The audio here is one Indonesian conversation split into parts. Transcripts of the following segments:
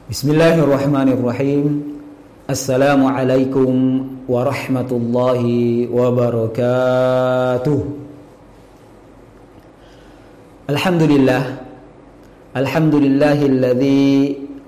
Bismillahirrahmanirrahim. Assalamualaikum warahmatullahi wabarakatuh. Alhamdulillahilladzi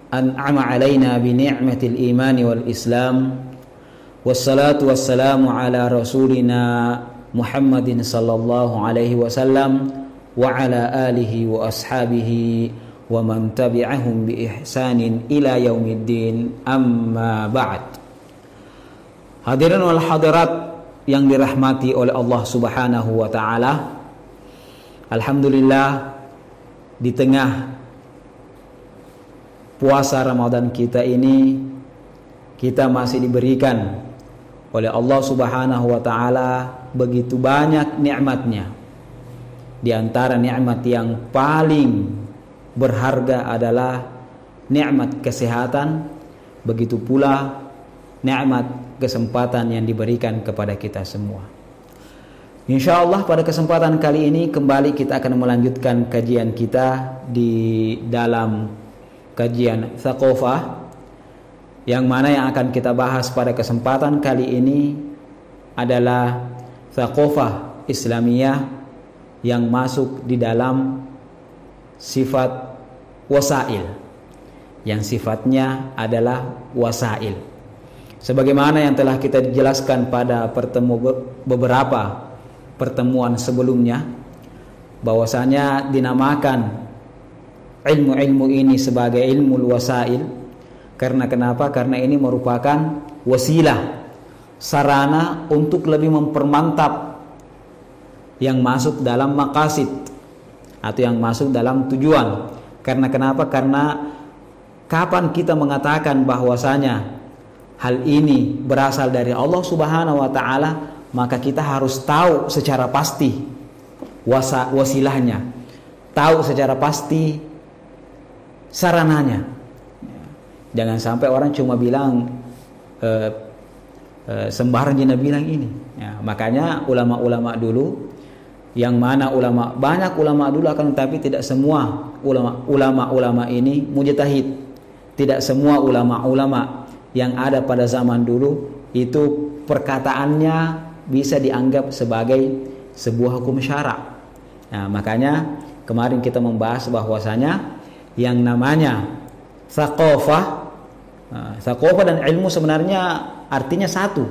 an'ama alaina bi ni'matil imani wal islam. Wassalatu wassalamu ala rasulina Muhammadin sallallahu alaihi wasallam wa ala alihi wa ashabihi wa man tabi'ahum bi ihsanin ila yaumiddin, amma ba'd. Hadirin wal hadirat yang dirahmati oleh Allah Subhanahu wa taala, alhamdulillah di tengah puasa Ramadan kita ini kita masih diberikan oleh Allah Subhanahu wa taala begitu banyak nikmatnya. Di antara nikmat yang paling berharga adalah nikmat kesehatan, begitu pula nikmat kesempatan yang diberikan kepada kita semua. Insyaallah pada kesempatan kali ini kembali kita akan melanjutkan kajian kita di dalam kajian Tsaqofah, yang mana yang akan kita bahas pada kesempatan kali ini adalah Tsaqofah Islamiyah yang masuk di dalam sifat wasail, yang sifatnya adalah wasail, sebagaimana yang telah kita jelaskan pada beberapa pertemuan sebelumnya, bahwasanya dinamakan ilmu-ilmu ini sebagai ilmu wasail karena kenapa? Karena ini merupakan wasilah, sarana untuk lebih mempermantap yang masuk dalam maqasid atau yang masuk dalam tujuan. Karena kenapa? Karena kapan kita mengatakan bahwasanya hal ini berasal dari Allah Subhanahu wa taala, maka kita harus tahu secara pasti wasilahnya, tahu secara pasti sarananya. Jangan sampai orang cuma bilang sembarang jina bilang ini. Ya, makanya ulama-ulama dulu, yang mana banyak ulama dulu, akan tetapi tidak semua ulama ini mujtahid. Tidak semua ulama yang ada pada zaman dulu itu perkataannya bisa dianggap sebagai sebuah hukum syara. Nah, makanya kemarin kita membahas bahwasanya yang namanya tsaqofah dan ilmu sebenarnya artinya satu,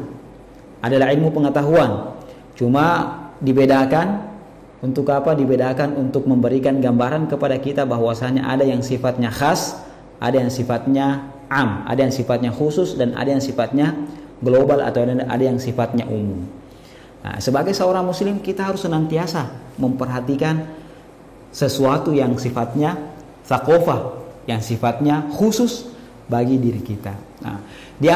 adalah ilmu pengetahuan. Cuma dibedakan untuk apa? Dibedakan untuk memberikan gambaran kepada kita bahwasanya ada yang sifatnya khas, ada yang sifatnya am, ada yang sifatnya khusus, dan ada yang sifatnya global atau ada yang sifatnya umum. Nah, sebagai seorang muslim kita harus senantiasa memperhatikan sesuatu yang sifatnya tsaqofah, yang sifatnya khusus bagi diri kita. Nah, di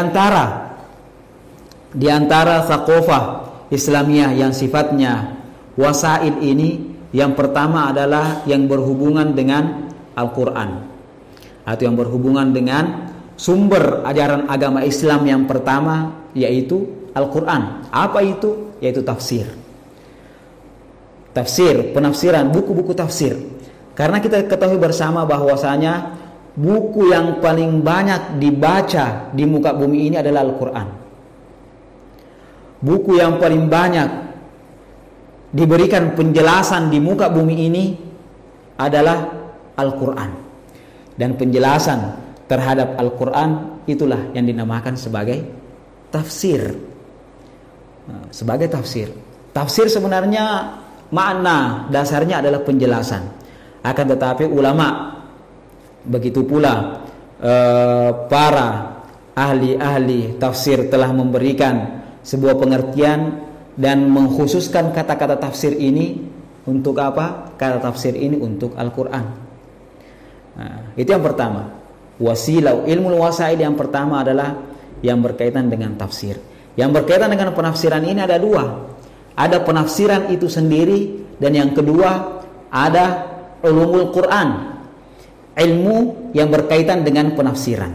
antara tsaqofah Islamiyah yang sifatnya wasail ini, yang pertama adalah yang berhubungan dengan Al-Quran, atau yang berhubungan dengan sumber ajaran agama Islam. Yang pertama yaitu Al-Quran. Apa itu? Yaitu tafsir, penafsiran, buku-buku tafsir. Karena kita ketahui bersama bahwasanya buku yang paling banyak dibaca di muka bumi ini adalah Al-Quran. Buku yang paling banyak diberikan penjelasan di muka bumi ini adalah Al-Quran. Dan penjelasan terhadap Al-Quran itulah yang dinamakan sebagai tafsir. Sebagai tafsir. Tafsir sebenarnya makna dasarnya adalah penjelasan. Akan tetapi ulama, begitu pula para ahli-ahli tafsir telah memberikan sebuah pengertian dan mengkhususkan kata-kata tafsir ini untuk apa? Kata tafsir ini untuk Al-Quran. Nah, itu yang pertama. Wasilah, ilmu wasail yang pertama adalah yang berkaitan dengan tafsir. Yang berkaitan dengan penafsiran ini ada dua. Ada penafsiran itu sendiri, dan yang kedua ada ulumul Quran, ilmu yang berkaitan dengan penafsiran.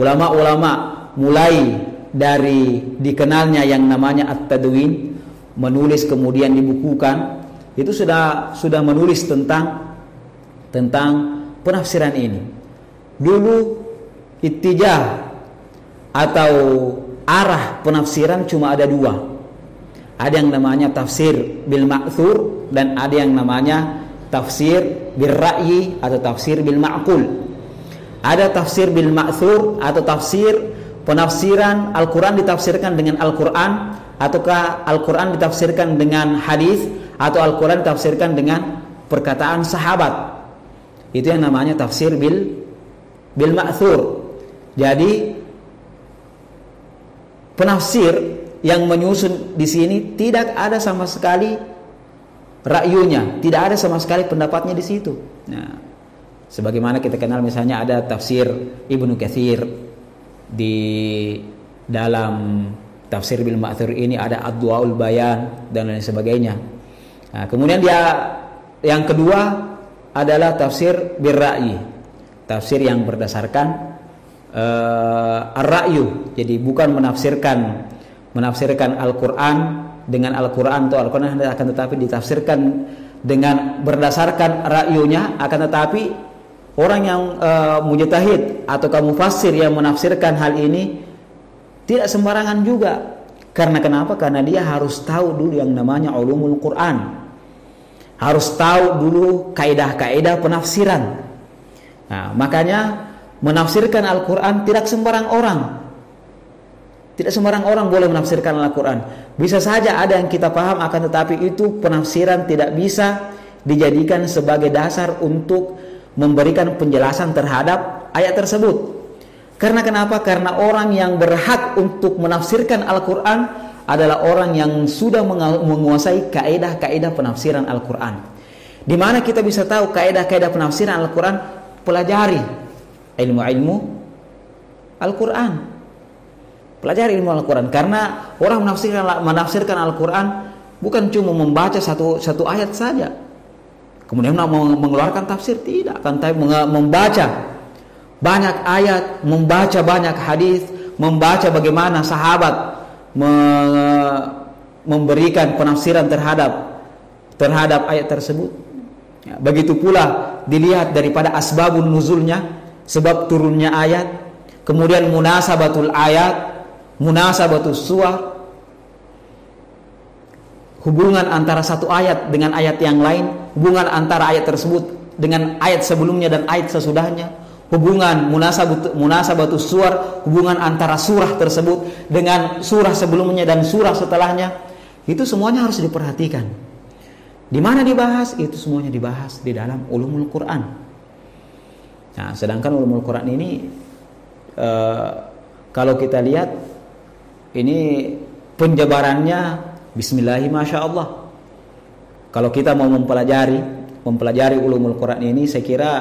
Ulama-ulama mulai dari dikenalnya yang namanya At-Tadwin, menulis kemudian dibukukan, itu sudah menulis tentang penafsiran ini. dulu ittijah atau arah penafsiran cuma ada dua. Ada yang namanya tafsir bil ma'thur dan ada yang namanya tafsir bil ra'yi atau tafsir bil ma'qul. Ada tafsir bil ma'thur atau tafsir penafsiran Al-Quran ditafsirkan dengan Al-Quran, ataukah Al-Quran ditafsirkan dengan hadis, atau Al-Quran ditafsirkan dengan perkataan sahabat. Itu yang namanya tafsir bil ma'thur. Jadi penafsir yang menyusun di sini tidak ada sama sekali ra'yunya, tidak ada sama sekali pendapatnya di situ. Nah, sebagaimana kita kenal misalnya ada tafsir Ibnu Katsir, di dalam tafsir bil ma'thur ini ada Adwaul Bayan dan lain sebagainya. Nah, kemudian yang kedua adalah tafsir bil ra'yi, tafsir yang berdasarkan ar-ra'yu. Jadi bukan menafsirkan Al-Quran dengan Al-Quran atau Al-Quran, akan tetapi ditafsirkan dengan berdasarkan ra'yunya. Akan tetapi orang yang mujtahid atau mufassir yang menafsirkan hal ini tidak sembarangan juga. Karena kenapa? Karena dia harus tahu dulu yang namanya ulumul Quran, harus tahu dulu kaidah-kaidah penafsiran. Nah, makanya menafsirkan Al-Quran tidak sembarang orang. Tidak sembarang orang boleh menafsirkan Al-Quran. Bisa saja ada yang kita paham, akan tetapi itu penafsiran tidak bisa dijadikan sebagai dasar untuk memberikan penjelasan terhadap ayat tersebut. Karena kenapa? Karena orang yang berhak untuk menafsirkan Al-Quran adalah orang yang sudah menguasai kaidah-kaidah penafsiran Al-Quran. Di mana kita bisa tahu kaidah-kaidah penafsiran Al-Quran? Pelajari ilmu-ilmu Al-Quran. Pelajari ilmu Al-Quran, karena orang menafsirkan Al-Quran bukan cuma membaca satu ayat saja kemudian mengeluarkan tafsir, tidak, akan tapi membaca banyak ayat, membaca banyak hadis, membaca bagaimana sahabat memberikan penafsiran terhadap ayat tersebut. Ya, begitu pula dilihat daripada asbabun nuzulnya, sebab turunnya ayat, kemudian munasabatul ayat, munasabatus suwar, hubungan antara satu ayat dengan ayat yang lain, hubungan antara ayat tersebut dengan ayat sebelumnya dan ayat sesudahnya, hubungan munasabatus suwar, hubungan antara surah tersebut dengan surah sebelumnya dan surah setelahnya. Itu semuanya harus diperhatikan. Di mana dibahas? Itu semuanya dibahas di dalam ulumul Quran. Nah, sedangkan ulumul Quran ini kalau kita lihat ini penjabarannya bismillahirrahmanirrahim, masya Allah. Kalau kita mau mempelajari ulumul Quran ini, saya kira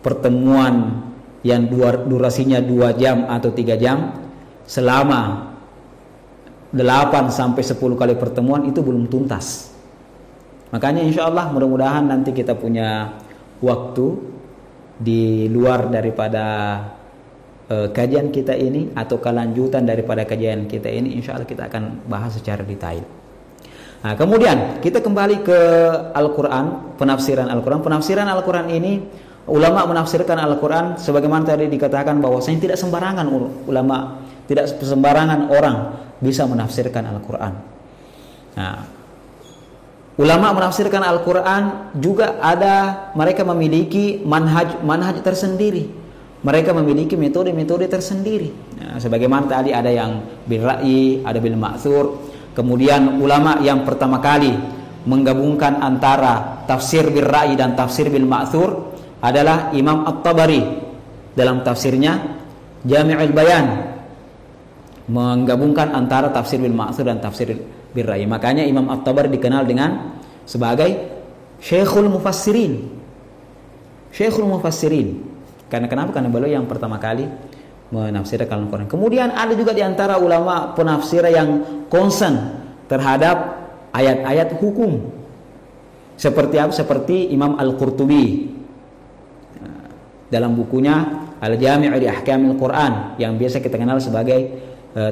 pertemuan yang durasinya 2 jam atau 3 jam selama 8 sampai 10 kali pertemuan itu belum tuntas. Makanya insya Allah mudah-mudahan nanti kita punya waktu di luar daripada kajian kita ini atau kelanjutan daripada kajian kita ini, insya Allah kita akan bahas secara detail. Nah, kemudian kita kembali ke Al-Quran, penafsiran Al-Quran. Penafsiran Al-Quran ini, ulama menafsirkan Al-Quran sebagaimana tadi dikatakan bahwasanya tidak sembarangan ulama, tidak sembarangan orang bisa menafsirkan Al-Quran. Nah, ulama menafsirkan Al-Quran juga ada, mereka memiliki manhaj tersendiri. Mereka memiliki metode-metode tersendiri. Nah, sebagaimana tadi ada yang bil ra'yi, ada bil ma'thur. Kemudian ulama yang pertama kali menggabungkan antara tafsir bil ra'yi dan tafsir bil ma'thur adalah Imam At-Tabari dalam tafsirnya Jami'ul Bayan, menggabungkan antara tafsir bil ma'thur dan tafsir bil ra'yi. Makanya Imam At-Tabari dikenal dengan sebagai Syekhul Mufassirin. Syekhul Mufassirin. Karena kenapa? Karena beliau yang pertama kali menafsirkan Al-Quran. Kemudian ada juga di antara ulama penafsir yang concern terhadap ayat-ayat hukum. Seperti apa? Seperti Imam Al-Qurtubi dalam bukunya Al-Jami' li Ahkamil Quran, yang biasa kita kenal sebagai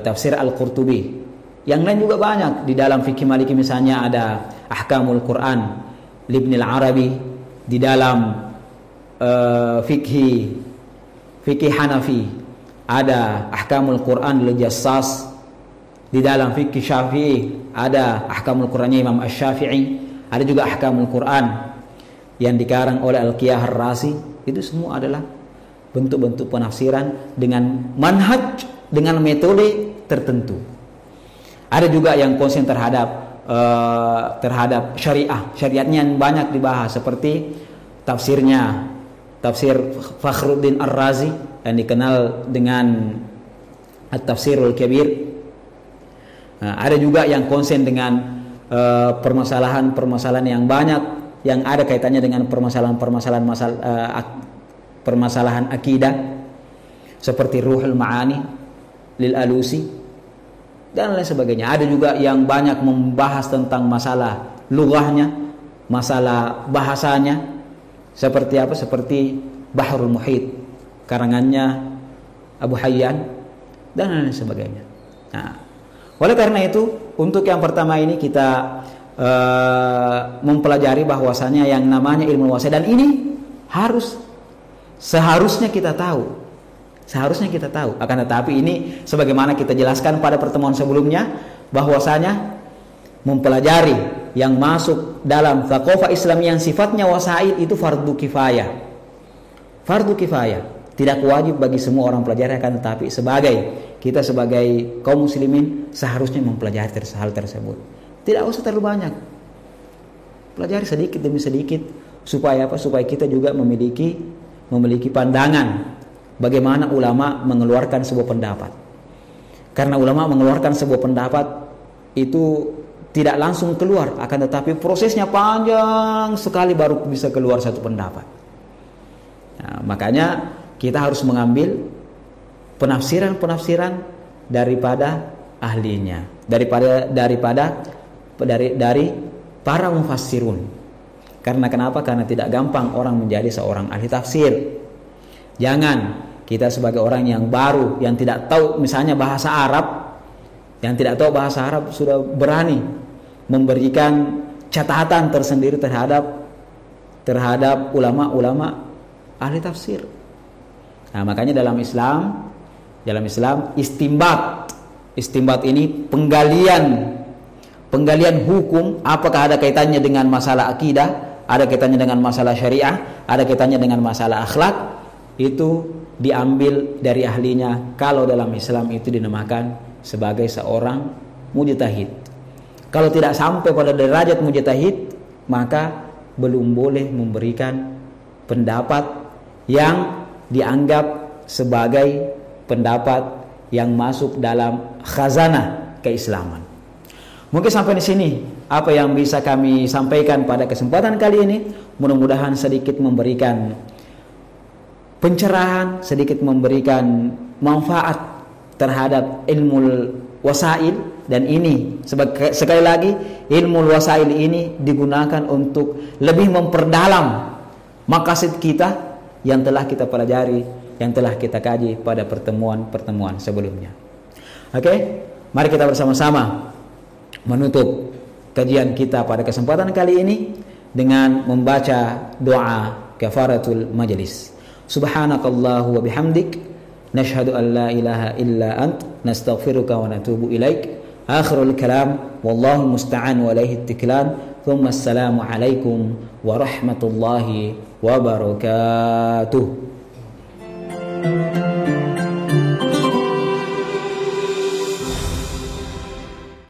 tafsir Al-Qurtubi. Yang lain juga banyak. Di dalam fikih Maliki misalnya ada Ahkamul Quran Ibn Al-Arabi. Di dalam fikih fikih Hanafi ada ahkamul Quran lil Jassas, di dalam fikih Syafi'i ada ahkamul Qurannya Imam Asy-Syafi'i, ada juga ahkamul Quran yang dikarang oleh Al-Qiyah Ar-Razi. Itu semua adalah bentuk-bentuk penafsiran dengan manhaj, dengan metode tertentu. Ada juga yang konsen terhadap syariatnya yang banyak dibahas, seperti tafsir Fakhruddin Ar-Razi yang dikenal dengan At-Tafsirul Kabir. Ada juga yang konsen dengan permasalahan-permasalahan yang banyak yang ada kaitannya dengan permasalahan akidah, seperti Ruhul Ma'ani lil Alusi dan lain sebagainya. Ada juga yang banyak membahas tentang masalah lughahnya, masalah bahasanya, seperti apa? Seperti Bahrul Muhit karangannya Abu Hayyan dan lain sebagainya. Nah, oleh karena itu, untuk yang pertama ini kita mempelajari bahwasanya yang namanya ilmu wasai, dan ini seharusnya kita tahu. Akan tetapi ini sebagaimana kita jelaskan pada pertemuan sebelumnya, bahwasanya mempelajari yang masuk dalam thaqafah Islam yang sifatnya wasail itu fardu kifayah. Tidak wajib bagi semua orang pelajari, akan tetapi kita sebagai kaum muslimin seharusnya mempelajari hal tersebut. Tidak usah terlalu banyak. Pelajari sedikit demi sedikit supaya kita juga memiliki pandangan bagaimana ulama mengeluarkan sebuah pendapat. Karena ulama mengeluarkan sebuah pendapat itu tidak langsung keluar, akan tetapi prosesnya panjang sekali baru bisa keluar satu pendapat. Nah, makanya kita harus mengambil penafsiran daripada ahlinya, dari para mufassirun. Karena kenapa? Karena tidak gampang orang menjadi seorang ahli tafsir. Jangan kita sebagai orang yang baru, yang tidak tahu misalnya bahasa Arab, sudah berani memberikan catatan tersendiri terhadap ulama-ulama ahli tafsir. Nah, makanya dalam Islam istimbat ini penggalian hukum, apakah ada kaitannya dengan masalah akidah, ada kaitannya dengan masalah syariah, ada kaitannya dengan masalah akhlak, itu diambil dari ahlinya. Kalau dalam Islam itu dinamakan sebagai seorang mujtahid. Kalau tidak sampai pada derajat mujtahid, maka belum boleh memberikan pendapat yang dianggap sebagai pendapat yang masuk dalam khazanah keislaman. Mungkin sampai di sini apa yang bisa kami sampaikan pada kesempatan kali ini. Mudah-mudahan sedikit memberikan pencerahan, sedikit memberikan manfaat terhadap ilmu wasail. Dan ini sekali lagi, ilmu wasail ini digunakan untuk lebih memperdalam maqasid kita yang telah kita pelajari, yang telah kita kaji pada pertemuan-pertemuan sebelumnya. Oke, mari kita bersama-sama menutup kajian kita pada kesempatan kali ini dengan membaca doa kafaratul majlis. Subhanakallahu wa bihamdik, nashhadu an la ilaha illa ant, nastaghfiruka wa natubu ilaik. Akhirul kalam, wallahu musta'an wa alaihi ittiklan. Thumma assalamu alaikum warahmatullahi wabarakatuh.